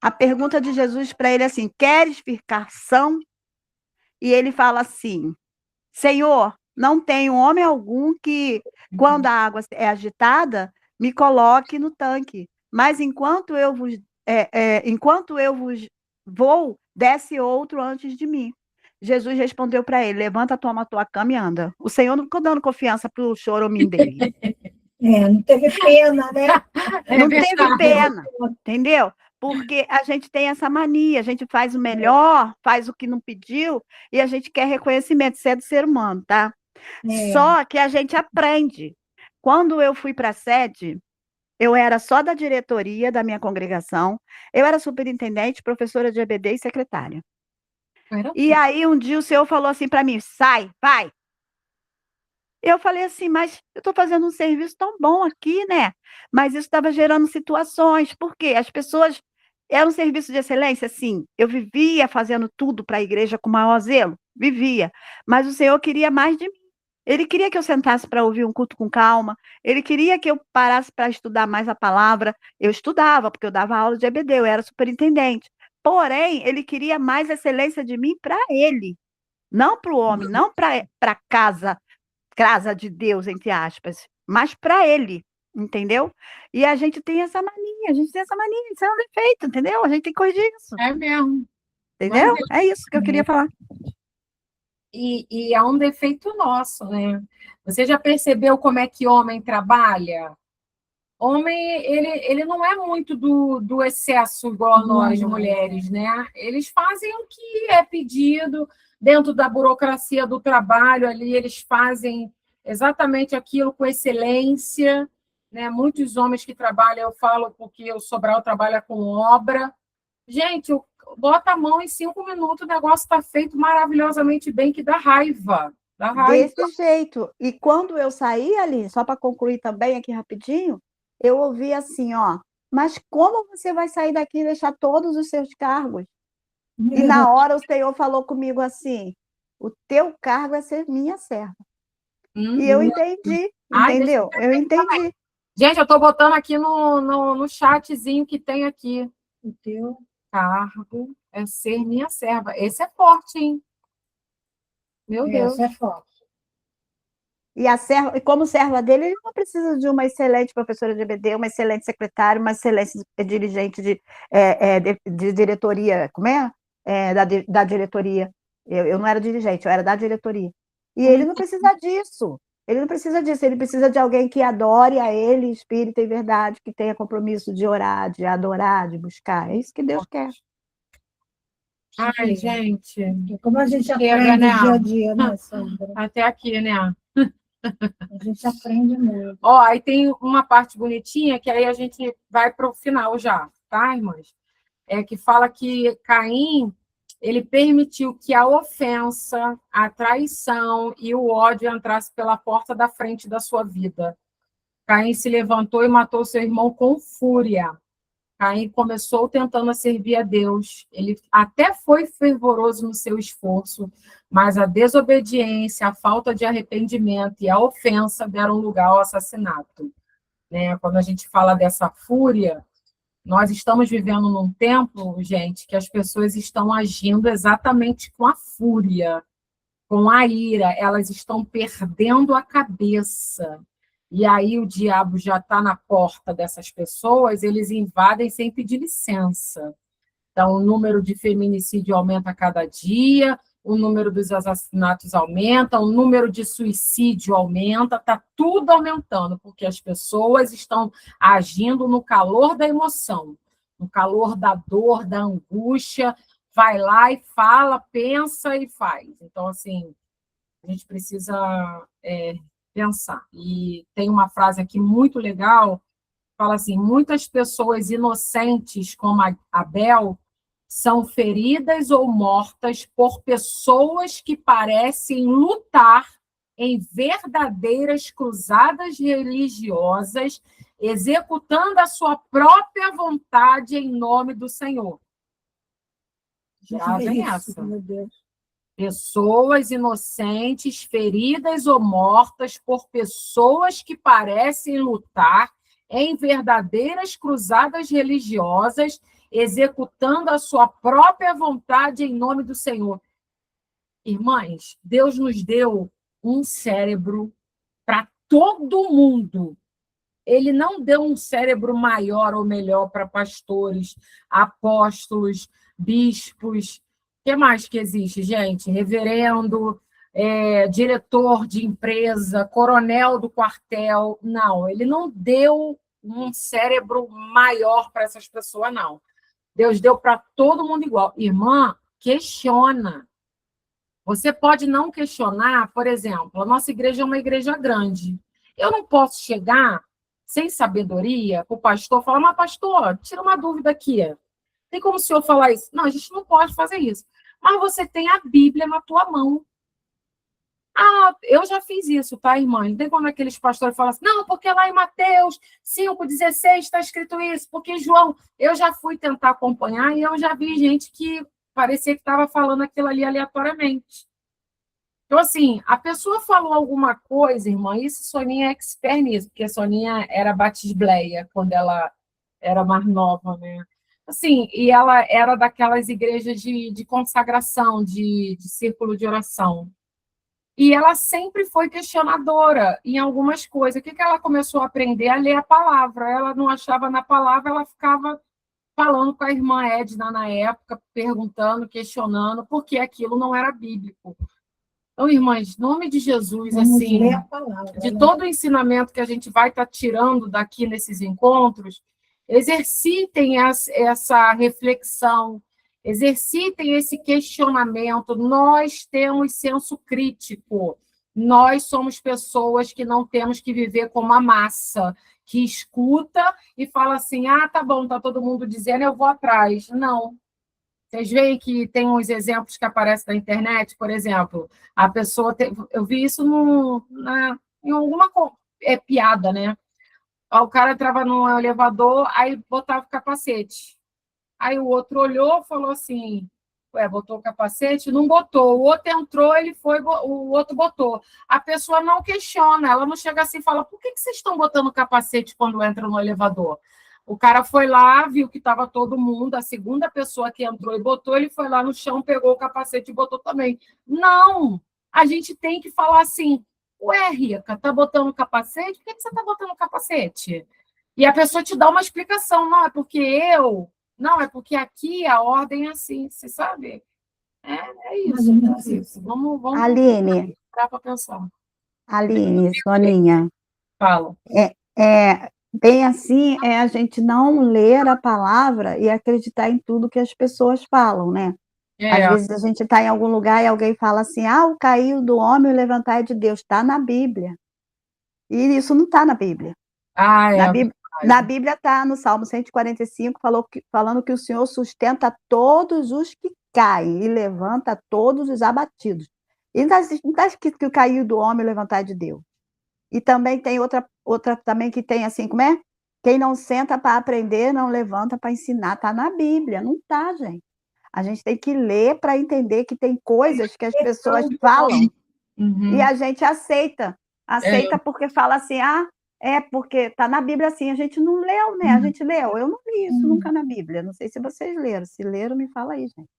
a pergunta de Jesus para ele é assim, queres ficar são? E ele fala assim, Senhor, não tem homem algum que, quando a água é agitada, me coloque no tanque. Mas enquanto eu vos vou, desce outro antes de mim. Jesus respondeu para ele, levanta, toma a tua cama e anda. O Senhor não ficou dando confiança para o chorumin dele. Não teve pena, né? Não teve pena, entendeu? Porque a gente tem essa mania, a gente faz o melhor, faz o que não pediu, e a gente quer reconhecimento, isso é do ser humano, tá? Só que a gente aprende. Quando eu fui para a sede, eu era só da diretoria da minha congregação, eu era superintendente, professora de EBD e secretária. Era E aí um dia o Senhor falou assim para mim: sai, vai. Eu falei assim, mas eu estou fazendo um serviço tão bom aqui, né? Mas isso estava gerando situações, porque as pessoas. Era um serviço de excelência, sim. Eu vivia fazendo tudo para a igreja com maior zelo, vivia. Mas o Senhor queria mais de mim. Ele queria que eu sentasse para ouvir um culto com calma. Ele queria que eu parasse para estudar mais a palavra. Eu estudava, porque eu dava aula de EBD, eu era superintendente. Porém, ele queria mais excelência de mim para ele, não para o homem, não para casa de Deus, entre aspas, mas para ele, entendeu? E a gente tem essa mania, isso é um defeito, entendeu? A gente tem que corrigir isso, É mesmo. entendeu? É isso que eu queria falar. E é um defeito nosso, né? Você já percebeu como é que homem trabalha? Homem, ele não é muito do excesso igual a nós, mulheres, né? Eles fazem o que é pedido dentro da burocracia do trabalho ali, eles fazem exatamente aquilo com excelência, né? Muitos homens que trabalham, eu falo porque o Sobral trabalha com obra. Gente, bota a mão em 5 minutos, o negócio está feito maravilhosamente bem, que dá raiva. Dá raiva. Desse jeito. E quando eu saí ali, só para concluir também aqui rapidinho, eu ouvi assim, ó, mas como você vai sair daqui e deixar todos os seus cargos? E na hora o Senhor falou comigo assim, o teu cargo é ser minha serva. E eu entendi, entendeu? Eu entendi. Gente, eu estou botando aqui no chatzinho que tem aqui. O teu Cargo é ser minha serva. Esse é forte, hein? Meu Deus. Essa é forte. E como serva dele, ele não precisa de uma excelente professora de EBD, uma excelente secretária, uma excelente dirigente de diretoria, como é? Da diretoria. Eu não era dirigente, eu era da diretoria. E ele não precisa disso. Ele não precisa disso, ele precisa de alguém que adore a ele, espírito e verdade, que tenha compromisso de orar, de adorar, de buscar. É isso que Deus quer. Ai, gente. Como a gente Chega, aprende né? dia a dia, né, Sandra? Até aqui, né? A gente aprende muito. Ó, aí tem uma parte bonitinha que aí a gente vai para o final já, tá, irmãs? É que fala que Caim, ele permitiu que a ofensa, a traição e o ódio entrasse pela porta da frente da sua vida. Caim se levantou e matou seu irmão com fúria. Caim começou tentando servir a Deus. Ele até foi fervoroso no seu esforço, mas a desobediência, a falta de arrependimento e a ofensa deram lugar ao assassinato. Né? Quando a gente fala dessa fúria, nós estamos vivendo num tempo, gente, que as pessoas estão agindo exatamente com a fúria, com a ira, elas estão perdendo a cabeça. E aí o diabo já está na porta dessas pessoas, eles invadem sem pedir licença. Então, o número de feminicídio aumenta a cada dia, o número dos assassinatos aumenta, o número de suicídio aumenta, está tudo aumentando, porque as pessoas estão agindo no calor da emoção, no calor da dor, da angústia, vai lá e fala, pensa e faz. Então, assim, a gente precisa pensar. E tem uma frase aqui muito legal, fala assim, muitas pessoas inocentes como Abel são feridas ou mortas por pessoas que parecem lutar em verdadeiras cruzadas religiosas, executando a sua própria vontade em nome do Senhor. Já vem essa. Meu Deus. Pessoas inocentes, feridas ou mortas por pessoas que parecem lutar em verdadeiras cruzadas religiosas, executando a sua própria vontade em nome do Senhor. Irmãs, Deus nos deu um cérebro para todo mundo. Ele não deu um cérebro maior ou melhor para pastores, apóstolos, bispos. O que mais que existe, gente? Reverendo, diretor de empresa, coronel do quartel. Não, ele não deu um cérebro maior para essas pessoas, não. Deus deu para todo mundo igual. Irmã, questiona. Você pode não questionar, por exemplo, a nossa igreja é uma igreja grande. Eu não posso chegar sem sabedoria para o pastor falar, mas pastor, tira uma dúvida aqui. Tem como o senhor falar isso? Não, a gente não pode fazer isso. mas você tem a Bíblia na tua mão. Ah, eu já fiz isso, tá, irmã? Não tem como aqueles pastores falam assim, não, porque lá em Mateus 5,16 está escrito isso, porque João, eu já fui tentar acompanhar e eu já vi gente que parecia que estava falando aquilo ali aleatoriamente. Então, assim, a pessoa falou alguma coisa, irmã, isso Soninha é expert nisso, porque a Soninha era batisbleia quando ela era mais nova, né? Assim, e ela era daquelas igrejas de consagração, de círculo de oração. E ela sempre foi questionadora em algumas coisas. O que ela começou a aprender? A ler a palavra. Ela não achava na palavra, ela ficava falando com a irmã Edna na época, perguntando, questionando, porque aquilo não era bíblico. Então, irmãs, em nome de Jesus, Vamos assim, ler a palavra, de né? todo o ensinamento que a gente vai estar tirando daqui nesses encontros, exercitem essa reflexão, exercitem esse questionamento. Nós temos senso crítico, nós somos pessoas que não temos que viver como a massa, que escuta e fala assim, ah, tá bom, tá todo mundo dizendo, eu vou atrás. Não. Vocês veem que tem uns exemplos que aparecem na internet, por exemplo, a pessoa... eu vi isso em alguma piada, né? O cara entrava num elevador, aí botava o capacete. Aí o outro olhou e falou assim, ué, botou o capacete? Não botou. O outro entrou, ele foi, o outro botou. A pessoa não questiona, ela não chega assim e fala, por que vocês estão botando o capacete quando entra no elevador? O cara foi lá, viu que estava todo mundo, a segunda pessoa que entrou e botou, ele foi lá no chão, pegou o capacete e botou também. Não! A gente tem que falar assim, ué, Rica, tá botando capacete? Por que você tá botando capacete? E a pessoa te dá uma explicação, não, é porque não, é porque aqui a ordem é assim, você sabe? É isso, é isso. Vamos Aline, parar para pensar. Aline, Soninha, Fala. bem assim é a gente não ler a palavra e acreditar em tudo que as pessoas falam, né? Às vezes a gente está em algum lugar e alguém fala assim, o cair do homem e o levantar é de Deus. Está na Bíblia. E isso não está na Bíblia. Na Bíblia está no Salmo 145, falando que o Senhor sustenta todos os que caem e levanta todos os abatidos. E não está escrito que o cair do homem e o levantar é de Deus. E também tem outra também que tem assim, como é? Quem não senta para aprender, não levanta para ensinar. Está na Bíblia, não está, gente. A gente tem que ler para entender que tem coisas que as pessoas falam e a gente aceita. Aceita porque fala assim, porque está na Bíblia assim. A gente não leu, né? A gente leu. Eu não li isso nunca na Bíblia. Não sei se vocês leram. Se leram, me fala aí, gente.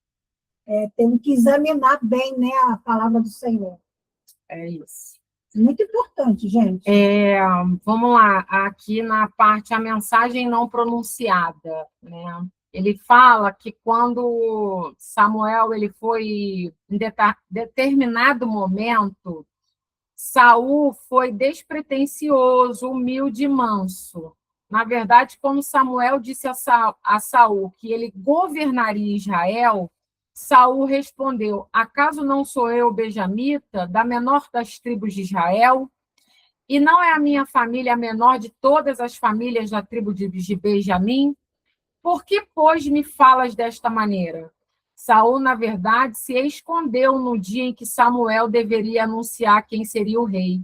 Temos que examinar bem, né, a palavra do Senhor. É isso. Muito importante, gente. Vamos lá, aqui na parte, a mensagem não pronunciada, né? Ele fala que quando Samuel ele foi, em determinado momento, Saul foi despretensioso, humilde e manso. Na verdade, quando Samuel disse a Saul que ele governaria Israel, Saul respondeu, acaso não sou eu benjamita, da menor das tribos de Israel? E não é a minha família a menor de todas as famílias da tribo de Benjamim? Por que, pois, me falas desta maneira? Saul, na verdade, se escondeu no dia em que Samuel deveria anunciar quem seria o rei.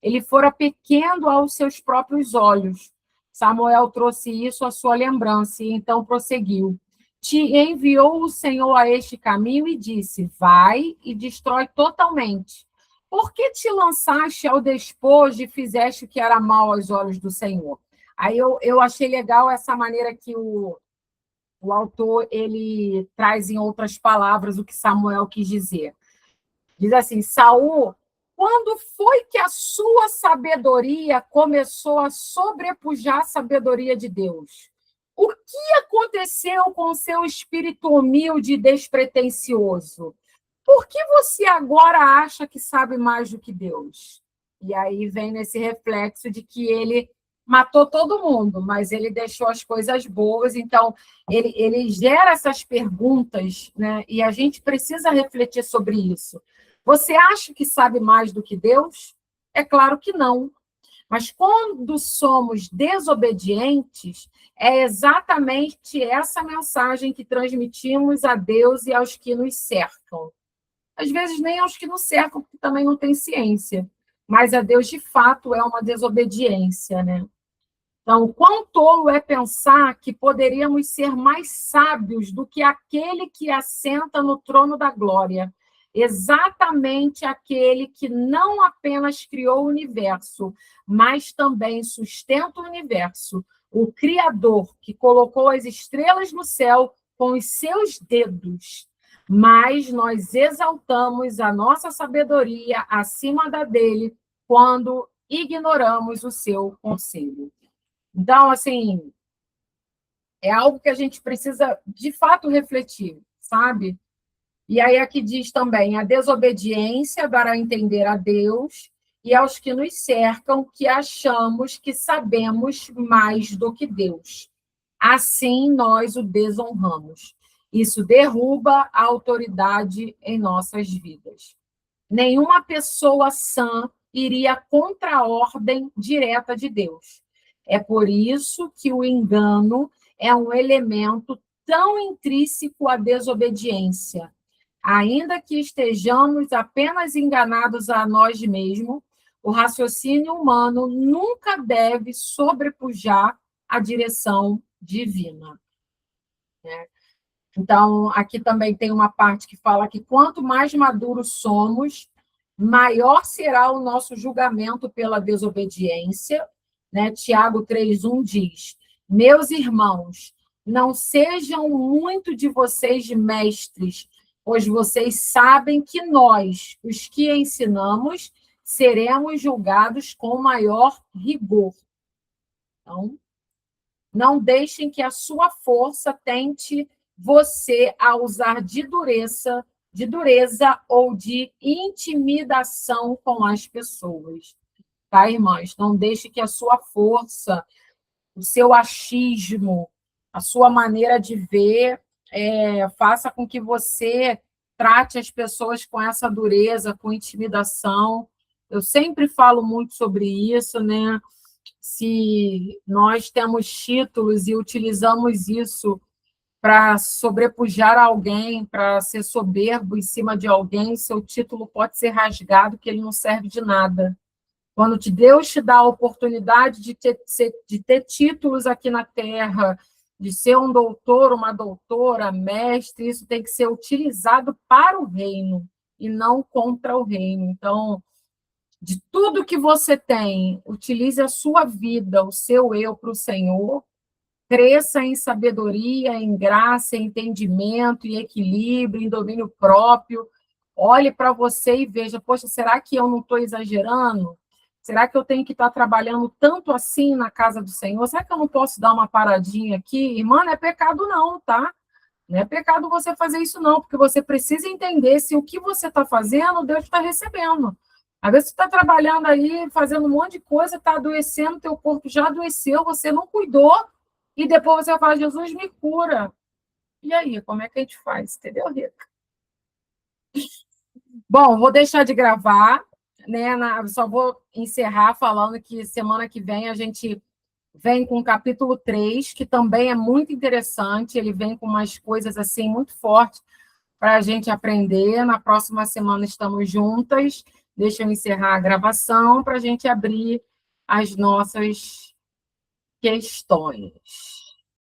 Ele fora pequeno aos seus próprios olhos. Samuel trouxe isso à sua lembrança e então prosseguiu. Te enviou o Senhor a este caminho e disse, vai e destrói totalmente. Por que te lançaste ao despojo e fizeste o que era mal aos olhos do Senhor? Aí eu achei legal essa maneira que o autor ele traz em outras palavras o que Samuel quis dizer. Diz assim, Saul, quando foi que a sua sabedoria começou a sobrepujar a sabedoria de Deus? O que aconteceu com o seu espírito humilde e despretensioso? Por que você agora acha que sabe mais do que Deus? E aí vem nesse reflexo de que ele matou todo mundo, mas ele deixou as coisas boas, então ele gera essas perguntas, né? E a gente precisa refletir sobre isso. Você acha que sabe mais do que Deus? É claro que não. Mas quando somos desobedientes, é exatamente essa mensagem que transmitimos a Deus e aos que nos cercam. Às vezes nem aos que nos cercam, porque também não tem ciência. Mas a Deus, de fato, é uma desobediência, né? Então, quão tolo é pensar que poderíamos ser mais sábios do que aquele que assenta no trono da glória, exatamente aquele que não apenas criou o universo, mas também sustenta o universo, o Criador que colocou as estrelas no céu com os seus dedos. Mas nós exaltamos a nossa sabedoria acima da dele quando ignoramos o seu conselho. Então, assim, é algo que a gente precisa, de fato, refletir, sabe? E aí aqui diz também, a desobediência dará a entender a Deus e aos que nos cercam que achamos que sabemos mais do que Deus. Assim, nós o desonramos. Isso derruba a autoridade em nossas vidas. Nenhuma pessoa sã iria contra a ordem direta de Deus. É por isso que o engano é um elemento tão intrínseco à desobediência. Ainda que estejamos apenas enganados a nós mesmos, o raciocínio humano nunca deve sobrepujar a direção divina. Então, aqui também tem uma parte que fala que quanto mais maduros somos, maior será o nosso julgamento pela desobediência. Né? Tiago 3,1 diz, meus irmãos, não sejam muito de vocês mestres, pois vocês sabem que nós, os que ensinamos, seremos julgados com maior rigor. Então, não deixem que a sua força tente você a usar de dureza ou de intimidação com as pessoas. Tá, irmãs? Não deixe que a sua força, o seu achismo, a sua maneira de ver, faça com que você trate as pessoas com essa dureza, com intimidação. Eu sempre falo muito sobre isso, né? Se nós temos títulos e utilizamos isso para sobrepujar alguém, para ser soberbo em cima de alguém, seu título pode ser rasgado, que ele não serve de nada. Quando Deus te dá a oportunidade de ter títulos aqui na Terra, de ser um doutor, uma doutora, mestre, isso tem que ser utilizado para o reino e não contra o reino. Então, de tudo que você tem, utilize a sua vida, o seu eu para o Senhor, cresça em sabedoria, em graça, em entendimento, em equilíbrio, em domínio próprio. Olhe para você e veja, poxa, será que eu não estou exagerando? Será que eu tenho que estar trabalhando tanto assim na casa do Senhor? Será que eu não posso dar uma paradinha aqui? Irmã, não é pecado não, tá? Não é pecado você fazer isso não, porque você precisa entender se o que você está fazendo, Deus está recebendo. Às vezes você está trabalhando aí, fazendo um monte de coisa, está adoecendo, teu corpo já adoeceu, você não cuidou, e depois você fala, Jesus, me cura. E aí, como é que a gente faz? Entendeu, Rita? Bom, vou deixar de gravar, né? Só vou encerrar falando que semana que vem a gente vem com o capítulo 3, que também é muito interessante, ele vem com umas coisas assim muito fortes para a gente aprender. Na próxima semana estamos juntas. Deixa eu encerrar a gravação para a gente abrir as nossas questões.